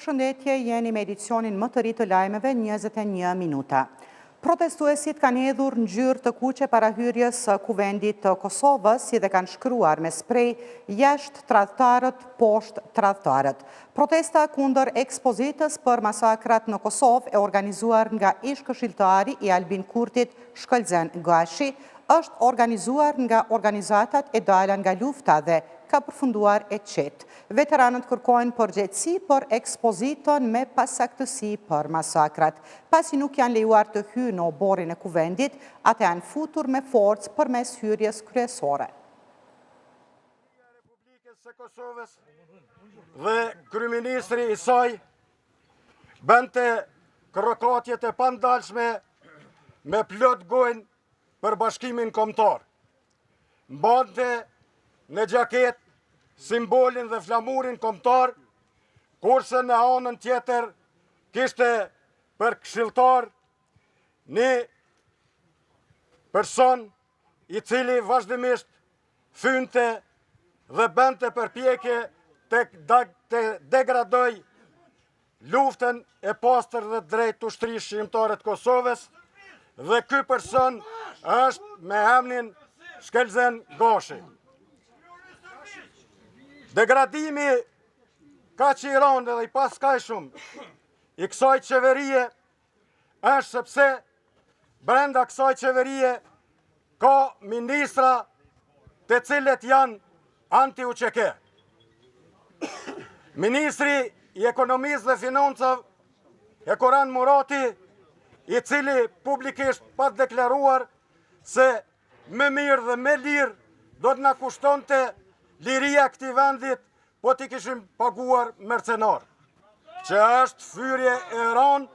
Përshëndetje, jeni me edicionin më të ri të lajmeve 21 minuta. Protestuesit kanë hedhur në gjyrë të kuqe para hyrjes së kuvendit të Kosovës, si dhe kanë shkruar me sprej jashtë tradhtarët, poshtë tradhtarët. Protesta kundër ekspozitës për masakrat në Kosovë e organizuar nga ish-këshilltari i Albin Kurtit, Shkëlzen Gashi, është organizuar nga organizatat e Dala nga lufta dhe ka përfunduar e qetë. Veteranët kërkojnë përgjegjësi për ekspozitën me pasaktësi për masakrat. Pasi nuk janë lejuar të hyjnë në oborin e kuvendit, ata janë futur me forcë përmes hyrjes kryesore. Republikës së Kosovës dhe kryeministri i saj bënte kërkatjet e pandalshme me plot gojnë për bashkimin kombëtar. Mbante në gjaket simbolin dhe flamurin kombëtar, kurse në anën tjetër kishte për këshilltar një person i cili vazhdimisht fynte dhe bënte përpjekje të degradoj luftën e pastër dhe drejt ushtrisë shqiptare të Kosovës, dhe ky person është me emrin Shkëlzen Gashi. Degradimi ka që i rëndë dhe i pas ka i shumë i kësaj qeverie është sepse brenda kësaj qeverie ka ministra të cilët janë anti-UÇK. Ministri i ekonomisë dhe financave Ekoran Murati, i cili publikisht pa deklaruar se më mirë dhe më lirë do të na kushtonte liria këtij vendit, po t'i kishim paguar mercenar, që është fyrje e rënë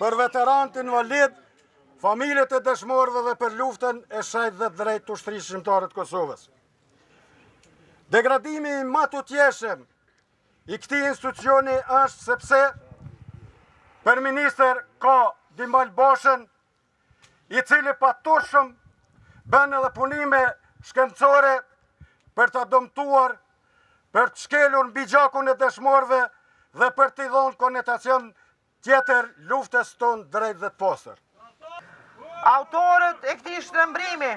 për veteranët invalid, familjet e dëshmorëve dhe për luftën e shajt dhe drejt ushtrisë shqiptare të Kosovës. Degradimi i matutjeshëm i këtij institucioni është sepse për minister ka Dimal Bashën, i cili patueshëm bën edhe punime shkencore për të dëmtuar, për të shkelur mbi gjakun e dëshmorëve dhe për t'i dhënë konotacion tjetër luftës tonë drejt dhe të pastër. Autorët e këtij shtrëmbrimi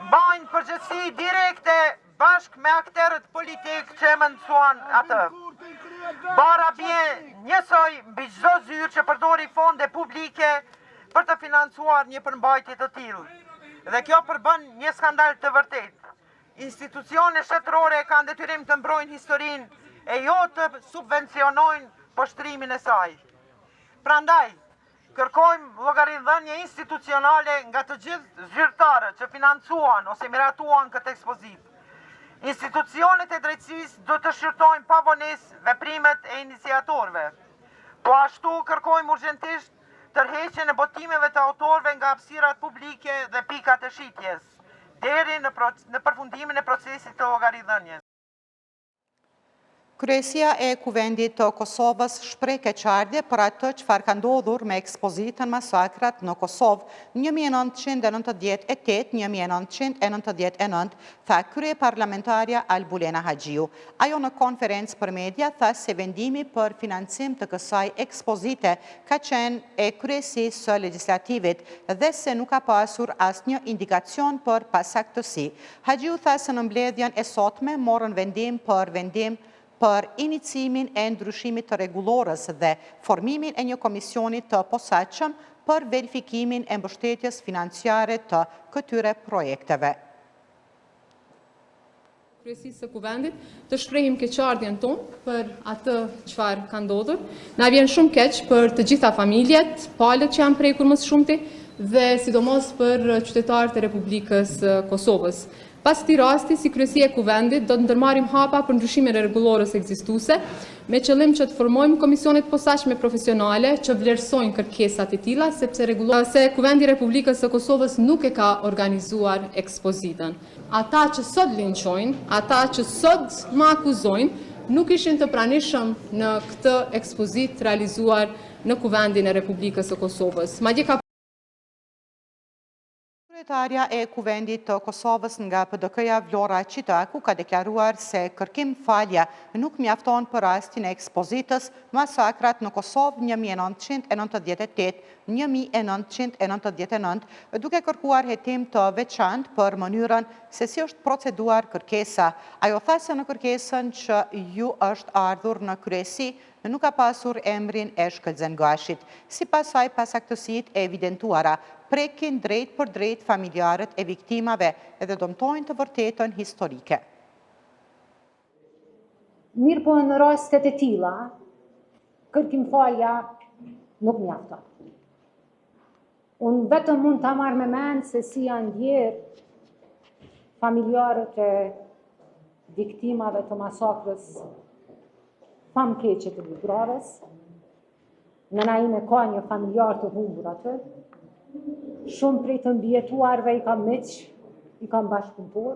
mbajnë përgjegjësi direkte bashkë me aktorët politikë që mësuan atë. Bara bie njësoj mbi çdo zyrë që përdori fonde publike për të financuar një përmbajtje të tillë. Dhe kjo përbën një skandal të vërtetë. Institucionet shtetërore kanë detyrim të mbrojnë historinë e jo të subvencionojnë poshtrimin e saj. Prandaj, kërkojmë llogaridhënie institucionale nga të gjithë zyrtarët që financuan ose miratuan këtë ekspozitë. Institucionet e drejtësisë do të shqyrtojnë pavonesë veprimet e iniciatorëve. Po ashtu kërkojmë urgjentisht tërheqjen e botimeve të autorëve nga hapësirat publike dhe pikat e shitjes, deri në përfundimin e procesit të llogaridhënies. Kryesia e Kuvendit të Kosovës shpreh keqardhje për atë çfarë ka ndodhur me ekspozitën masakrat në Kosovë 1998-1999, tha kryeparlamentarja Albulena Haxhiu. Ajo në konferencë për media tha se vendimi për financim të kësaj ekspozite ka qenë e kryesisë së legjislativit dhe se nuk ka pasur asnjë indikacion për pasaktësi. Haxhiu tha se në mbledhjen e sotme morën vendim për inicimin e ndryshimit të rregullorës dhe formimin e një komisioni të posaçëm për verifikimin e mbështetjes financiare të këtyre projekteve. Kryesisë së Kuvendit të shprehim keqardhjen tonë për atë çfarë ka ndodhur. Na vjen shumë keq për të gjitha familjet, palët që janë prekur më së shumti dhe sidomos për qytetarët e Republikës Kosovës. Pas këtij rasti, si kryesia e Kuvendit, do të ndërmarrim hapa për ndryshimin e rregullorës ekzistuese, me qëllim që të formojmë komisione të posaçme profesionale që vlerësojnë kërkesat e tilla, sepse Kuvendi i Republikës së Kosovës nuk e ka organizuar ekspozitën. Ata që sot linçojnë, ata që sot më akuzojnë, nuk ishin të pranishëm në këtë ekspozitë realizuar në Kuvendin e Republikës së Kosovës. Madje ka Kryetarja e Kuvendit të Kosovës nga PDK-ja Vlora Qitaku ka deklaruar se kërkim falja nuk mjafton për rastin e ekspozitës Masakrat në Kosovë 1998-1999, duke kërkuar hetim të veçantë për mënyrën se si është proceduar kërkesa. Ajo tha se në kërkesën që ju është ardhur në kryesi nuk ka pasur emrin e Shkëlzen Gashit. Sipas saj, pasaktësitë e evidentuara prekin drejt për drejt familjarët e viktimave edhe dëmtojnë të vërtetën historike. Mirë po në rastet e tilla, kërkim falja nuk mjafton. Unë vetëm mund ta marr me mend se si janë ndjerë familjarët e viktimave të masakrës famkeqe të Libravës. Nëna ime ka një familjar të humbur atë. Shumë prej të mbijetuarve i kam miq, i kam bashkëpunëtor.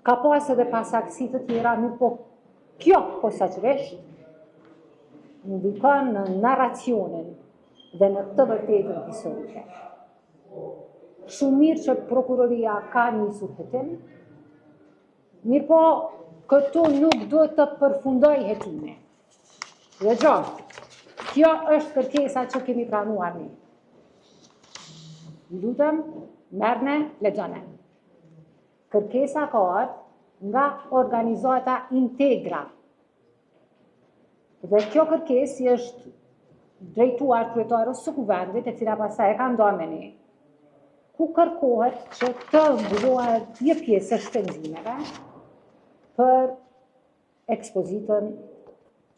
Ka pas edhe pasaktësi të tjera, mirë po kjo posaçërisht ndikon në narracionin dhe në të vërtetën historike. Shumë mirë që prokuroria ka nisur hetim, mirë po këtu nuk duhet të përfundoj hetime. Dhe gjatë, kjo është kërkesa që kemi pranuar ne. Lutem, merne, lexone. Kërkesa ka ardhur nga organizata Integra. Dhe kjo kërkesë është drejtuar kryetarës së Kuvendit, e cila pastaj e ka ndarë me ne, ku kërkohet që të mbullohet një pjesë e shpenzimeve për ekspozitën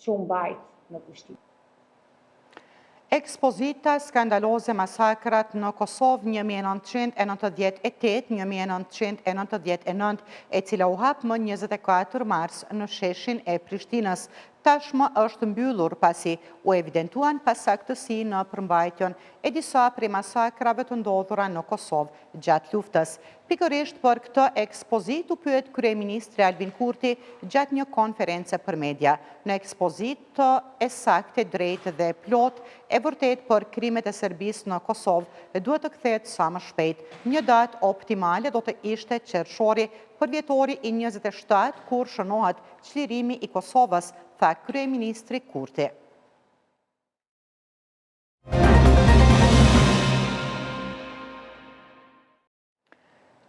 që u mbajt në Prishtinë. Ekspozita skandaloze Masakrat në Kosovë 1998-1999, e cila u hap më 24 mars në sheshin e Prishtinës, tashmë është mbyllur pasi u evidentuan pasaktësi në përmbajtjen e disa prej masakrave të ndodhura në Kosovë gjatë luftës. Pikërisht për këtë ekspozit u pyet kryeministri Albin Kurti gjatë një konference për media. Në ekspozitë e saktë, drejtë dhe plot e vërtet për krimet e Serbisë në Kosovë duhet të kthehet sa më shpejt. Një datë optimale do të ishte qershori për vjetori i 27 kur shënohet çlirimi i Kosovës, tha kryeministri Kurti.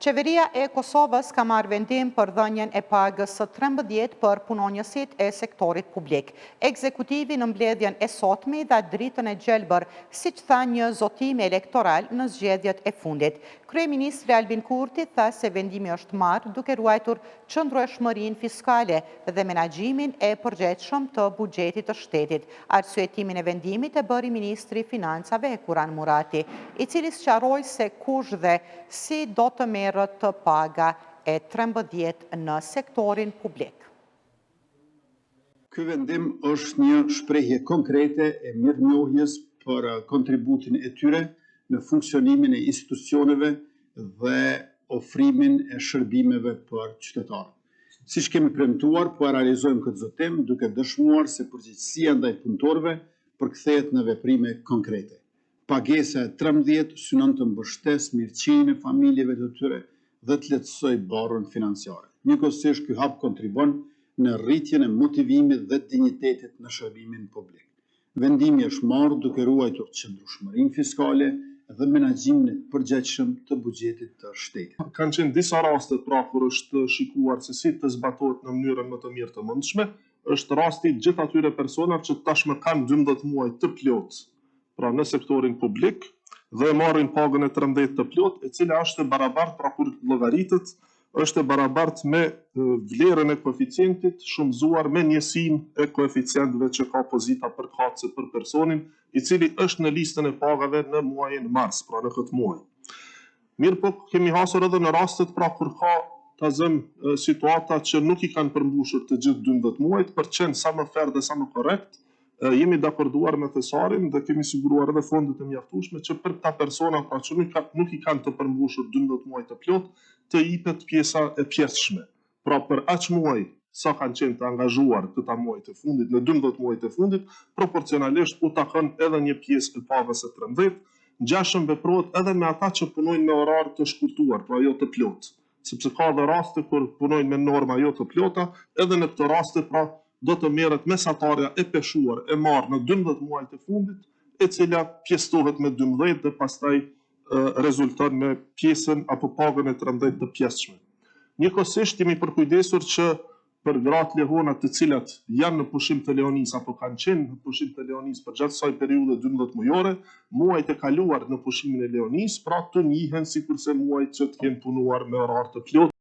Qeveria e Kosovës ka marrë vendim për dhënien e pagës së 13 për punonjësit e sektorit publik. Ekzekutivi në mbledhjen e sotme dha dritën e gjelbër, siç tha një zotim elektoral në zgjedhjet e fundit. Kryeministri Albin Kurti tha se vendimi është marrë duke ruajtur qëndrueshmërinë fiskale dhe menaxhimin e përgjegjshëm të buxhetit të shtetit. Arsyetimin e vendimit e bëri ministri i Financave Kuran Murati, i cili sqaroi se kush dhe si do të merret të paga e 13 në sektorin publik. Ky vendim është një shprehje konkrete e mirënjohjes për kontributin e tyre në funksionimin e institucioneve dhe ofrimin e shërbimeve për qytetarët. Siç kemi premtuar, po realizojmë këtë zotim duke dëshmuar se përgjegjësia ndaj punëtorëve përkthehet në veprime konkrete. Pagesa e 13 synon të mbështesë mirëqenien e familjeve të tyre dhe të lehtësojë barrën financiare. Njëkohësisht ky hap kontribon në rritjen e motivimit dhe dinjitetit në shërbimin publik. Vendimi është marrë duke ruajtur qëndrueshmërinë fiskale dhe menaxhimin e përgjegjshëm të buxhetit të shtetit. Kanë qenë disa raste pra kur është shikuar se si të zbatohet në mënyrën më të mirë të mundshme, është rasti gjithë atyre personave që tashmë kanë 12 muaj të plot, pra në sektorin publik, dhe marrin pagën e 13 të plot, e cila është e barabartë, pra kur llogaritet, është e barabartë me vlerën e koeficientit shumëzuar me njësinë e koeficientëve që ka pozita përkatëse për personin, i cili është në listën e pagave në muajin mars, pra në këtë muaj. Mirë po, kemi hasur edhe në rastet pra kur ka të zëm situata që nuk i kanë përmbushur të gjithë 12 muajt, për qenë sa më fair dhe sa më korrekt, jemi dakorduar me thesarin dhe kemi siguruar edhe fondet e mjaftueshme që për këta persona pra që nuk i kanë të përmbushur 12 muaj të plot, të jipet pjesa e pjesshme. Pra për aq muaj sa kanë qenë të angazhuar këta muaj të fundit, në 12 muaj të fundit, proporcionalisht u takon edhe një pjesë e pagës së 13 ngjashëm veprohet edhe me ata që punojnë me orar të shkurtuar, pra jo të plot. Sepse ka dhe raste kur punojnë me norma jo të plota, edhe në këtë raste pra do të merret mesatarja e peshuar e marrë në 12 muajt e fundit, e cila pjestohet me 12 dhe pastaj rezulton me pjesën apo pagën e 13 të pjesshme. Njëkohësisht jemi përkujdesur që për gratë lehona të cilat janë në pushim të lehonis apo kanë qenë në pushim të lehonis për gjatë kësaj periudhe 12 mujore, muajt e kaluar në pushimin e lehonis, pra të njihen sikurse muajt që të kenë punuar me orar të plot.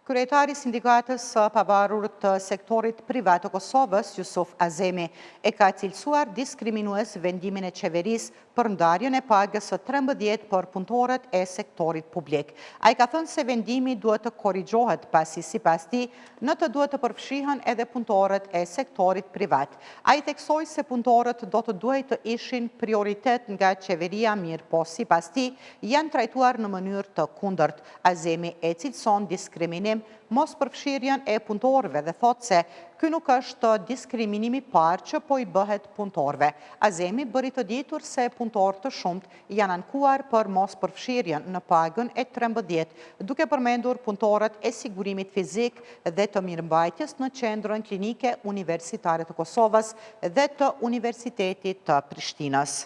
Kryetari Sindikatës së Pavarur të Sektorit Privat të Kosovës, Jusuf Azemi, e ka cilësuar diskriminues vendimin e qeverisë për ndarjen e pagës së 13 për punëtorët e sektorit publik. Ai ka thënë se vendimi duhet të korrigjohet pasi sipas tij në të duhet të përfshihen edhe punëtorët e sektorit privat. Ai theksoi se punëtorët do të duhet të ishin prioritet nga qeveria, mirë po sipas tij janë trajtuar në mënyrë të kundërt. Azemi e cilëson diskriminim mos përfshirjen e punëtorëve dhe thotë se ky nuk është diskriminimi parë që po i bëhet punëtorëve. Azemi bëri të ditur se punëtorë të shumt janë ankuar për mos përfshirjen në pagën e 13, duke përmendur punëtorët e sigurimit fizik dhe të mirëmbajtjes në qendrën klinike universitare të Kosovës dhe të Universitetit të Prishtinës.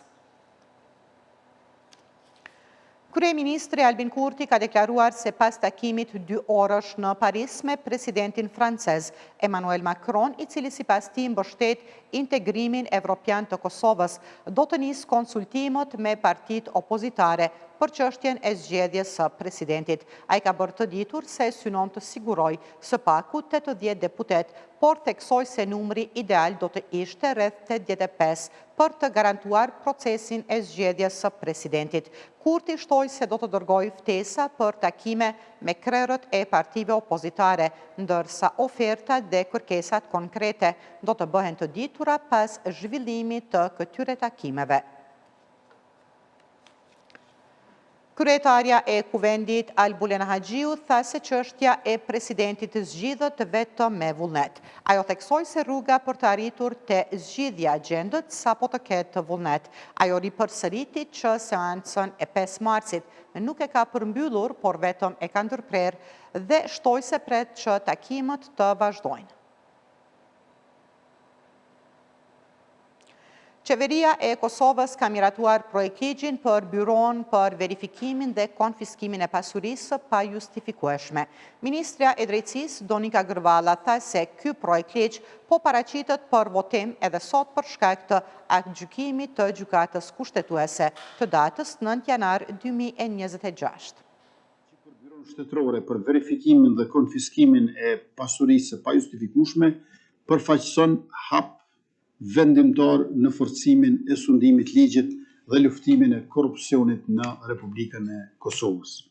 Kryeministri Albin Kurti ka deklaruar se pas takimit 2 orësh në Paris me presidentin francez Emmanuel Macron, i cili sipas tij mbështet integrimin evropian të Kosovës, do të nisë konsultimet me partitë opozitare për çështjen e zgjedhjes së presidentit. Ai ka bërë të ditur se synon të sigurojë së paku 80 deputet, por theksoi se numri ideal do të ishte rreth 85 për të garantuar procesin e zgjedhjes së presidentit. Kurti shtoi se do të dërgojë ftesa për takime me krerët e partive opozitare, ndërsa ofertat dhe kërkesat konkrete do të bëhen të ditura pas zhvillimit të këtyre takimeve. Kryetarja e Kuvendit Albulen Haxhiu tha se çështja e presidentit zgjidhet vetëm me vullnet. Ajo theksoi se rruga për të arritur te zgjidhja agjendët sapo të ketë vullnet. Ajo ripërsëriti që seancën e 5 marsit nuk e ka përmbyllur, por vetëm e ka ndërprerë dhe shtoi se pret që takimet të vazhdojnë. Qeveria e Kosovës ka miratuar projektligjin për byron për verifikimin dhe konfiskimin e pasurisë pa justifikueshme. Ministrja e Drejtësisë Donika Gërvalla tha se ky projektligj po paraqitet për votim edhe sot për shkak të aktgjykimit të gjykatës kushtetuese të datës 9 janar 2026. Për byron shtetërore për verifikimin dhe konfiskimin e pasurisë pa justifikueshme përfaqëson hap vendimtar në forcimin e sundimit ligjit dhe luftimin e korrupsionit në Republikën e Kosovës.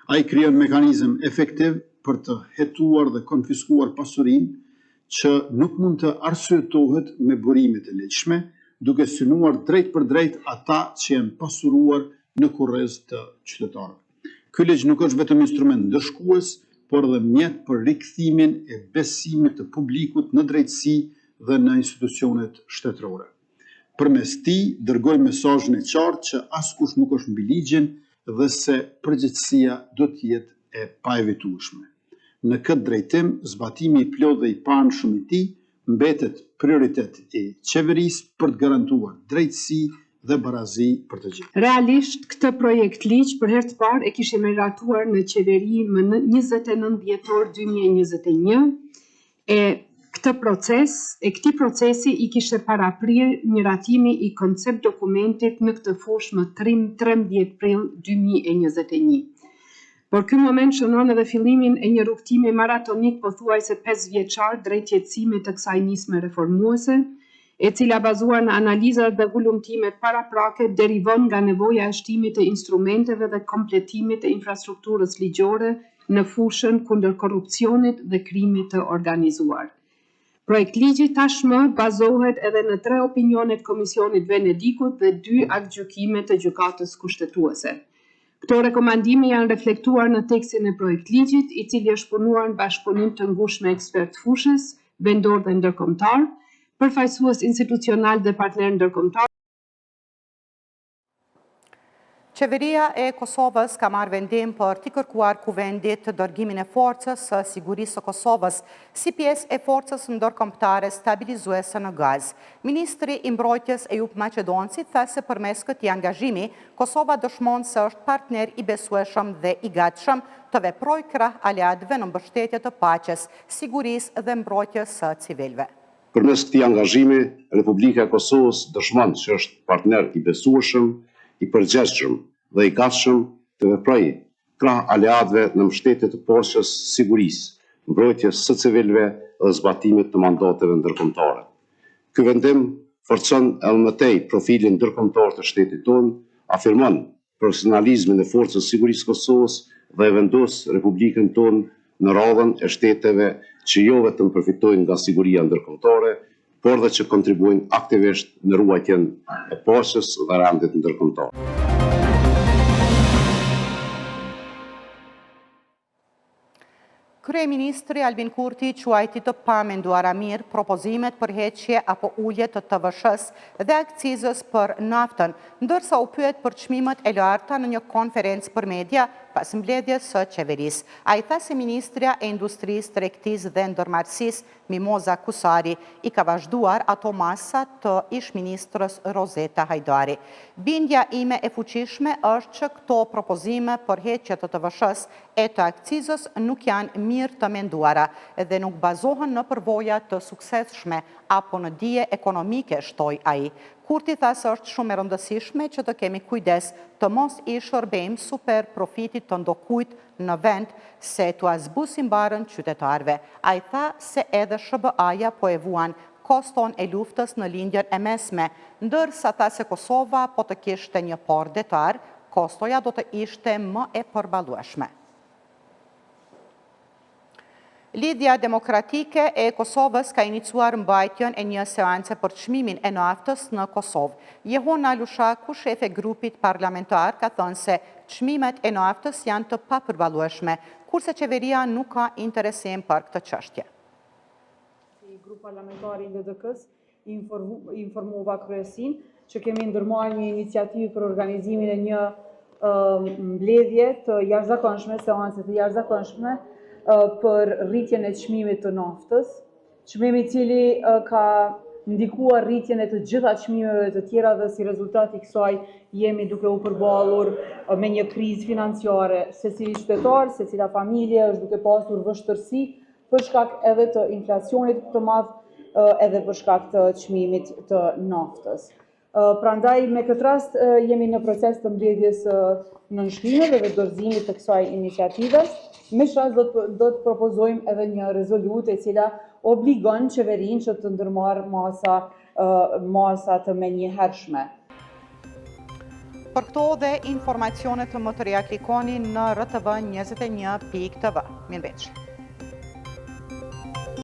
Ai krijon mekanizëm efektiv për të hetuar dhe konfiskuar pasurinë që nuk mund të arsyetohet me burime të lehtëshme, duke synuar drejt për drejt ata që janë pasuruar në kurrez të qytetarëve. Ky ligj nuk është vetëm instrument ndëshkues, por edhe mjet për rikthimin e besimit të publikut në drejtësi dhe në institucionet shtetërore. Përmes tij dërgoj mesazhin e qartë që askush nuk është mbi ligjin dhe se përgjegjësia do të jetë e paevitueshme. Në këtë drejtim, zbatimi i plotë dhe i paanshëm i tij mbetet prioritet i qeverisë për të garantuar drejtësi dhe barazi për të gjithë. Realisht, këtë projekt ligj për herë të parë e kishim miratuar në qeveri më në 29 dhjetor 2021 këtij procesi i kishte paraprir miratimi i koncept dokumentit në këtë fushë më 13 prill 2021. Por ky moment shënon edhe fillimin e një rrugtimi maratonik pothuajse 5 vjeçar drejt jetësimit të kësaj nisme reformuese, e cila bazuar në analizat dhe volumtimet paraprake derivon nga nevoja e shtimit të instrumenteve dhe kompletimit të infrastrukturës ligjore në fushën kundër korrupsionit dhe krimit të organizuar. Projektligji tashmë bazohet edhe në 3 opinionet Komisionit Venedikut dhe 2 aktgjykime të gjykatës kushtetuese. Këto rekomandime janë reflektuar në tekstin e projektligjit, i cili është punuar në bashkëpunim të ngushtë me ekspert fushës, vendor dhe ndërkombëtar, përfaqësues institucional dhe partner ndërkombëtar. Qeveria e Kosovës ka marrë vendim për t'i kërkuar kuvendit të dërgimin e forcës së sigurisë së Kosovës si pjesë e forcës ndërkombëtare stabilizuese në Gaz. Ministri i Mbrojtjes Ejup Maqedonci tha se përmes këtij angazhimi, Kosova dëshmon se është partner i besueshëm dhe i gatshëm të veprojë krah aleatëve në mbështetje të paqes, sigurisë dhe mbrojtjes së civilëve. Përmes këtij angazhimi, Republika e Kosovës dëshmon se është partner i besueshëm, i përgjegjshëm dhe i gatshëm të veprojë krah aleatëve në mbështetje të forcës sigurisë, mbrojtjes së civilëve dhe zbatimit të mandateve ndërkombëtare. Ky vendim forcon edhe më tej profilin ndërkombëtar të shtetit tonë, afirmon profesionalizmin e forcës sigurisë Kosovës dhe e vendos Republikën tonë në radhën e shteteve që jo vetëm përfitojnë nga siguria ndërkombëtare, por dhe që kontribuojnë aktivisht në ruajtjen e paqes dhe rendit ndërkombëtar. Kryeministri Albin Kurti quajti të pamenduara mirë propozimet për heqje apo ulje të TVSH-s dhe akcizës për naftën, ndërsa u pyet për çmimet e larta në një konferencë për media pas mbledhjes së qeverisë. Ai tha se Ministrja e Industrisë, Tregtisë dhe Ndërmarrësisë Mimoza Kusari i ka vazhduar ato masa të ish-ministrës Rozeta Hajdari. Bindja ime e fuqishme është që këto propozime për heqje të TVSH-s e të akcizës nuk janë mirë të menduara dhe nuk bazohen në përvoja të suksesshme apo në dije ekonomike, shtoi ai. Kurti tha se është shumë e rëndësishme që të kemi kujdes të mos i shërbejmë super profitit të ndokujt në vend se t'u azbusim barën qytetarve. Ai tha se edhe SBA-ja po e vuan koston e luftës në lindjen e mesme, ndërsa tha se Kosova po të kishte një por detar, kostoja do të ishte më e përballueshme. Lidhja Demokratike e Kosovës ka iniciuar mbajtjen e një seance për çmimin e naftës në Kosovë. Jehona Lushaku, shefe grupit parlamentar, ka thënë se çmimet e naftës janë të papërballueshme, kurse qeveria nuk ka interesim për këtë çështje. Grup parlamentar i LDK-s informova kryesin që kemi ndërmarrë një iniciativë për organizimin e një mbledhje të jashtëzakonshme, seance të jashtëzakonshme për rritjen e çmimit të naftës, çmimi i cili ka ndikuar rritjen e të gjitha çmimeve të tjera dhe si rezultat i kësaj jemi duke u përballur me një krizë financiare. Secili qytetar, secila familje është duke pasur vështirësi për shkak edhe të inflacionit të madh, edhe për shkak të çmimit të naftës. Prandaj me këtë rast jemi në proces të mbledhjes nënshkrimeve dhe dorëzimit të kësaj iniciative. Me shans do të propozojmë edhe një rezolutë e cila obligon qeverinë që të ndërmarrë masa të menjëhershme. Për këto dhe informacionet të më të reja klikoni në rtv21.tv. Mirëmbëjtje.